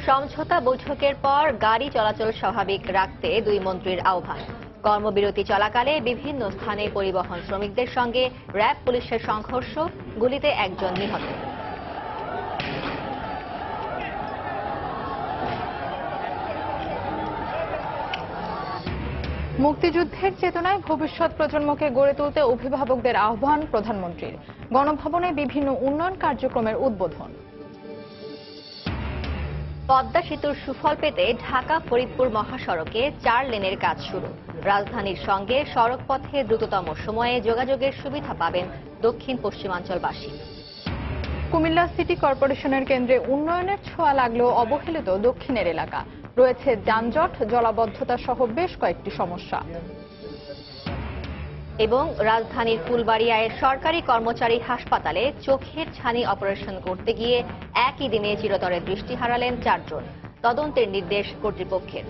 সমঝোতা বৈঠকের পর গাড়ি চলাচল স্বাভাবিক রাখতে দুই মন্ত্রীর আহ্বান। কর্মবিরতি চলাকালে বিভিন্ন স্থানে পরিবহন শ্রমিকদের সঙ্গে র্যাব পুলিশের সংঘর্ষ, গুলিতে একজন নিহত। মুক্তিযুদ্ধের চেতনায় ভবিষ্যৎ প্রজন্মকে গড়ে তুলতে অভিভাবকদের আহ্বান প্রধানমন্ত্রীর। গণভবনে বিভিন্ন উন্নয়ন কার্যক্রমের উদ্বোধন। পদ্মা সেতুর সুফল পেতে ঢাকা ফরিদপুর মহাসড়কে 4 লেনের কাজ শুরু। রাজধানীর সঙ্গে সড়ক পথে দ্রুততম সময়ে যোগাযোগের সুবিধা পাবেন দক্ষিণ পশ্চিমাঞ্চলবাসী। কুমিল্লা সিটি কর্পোরেশনের কেন্দ্রে উন্নয়নের ছোঁয়া লাগলেও অবহেলিত দক্ষিণের এলাকা। রয়েছে যানজট, জলাবদ্ধতা সহ বেশ কয়েকটি সমস্যা। এবং রাজধানীর ফুলবাড়িয়ায় সরকারি কর্মচারী হাসপাতালে চোখের ছানি অপারেশন করতে গিয়ে একই দিনে চিরতরে দৃষ্টি হারালেন 4 জন। তদন্তের নির্দেশ কর্তৃপক্ষের।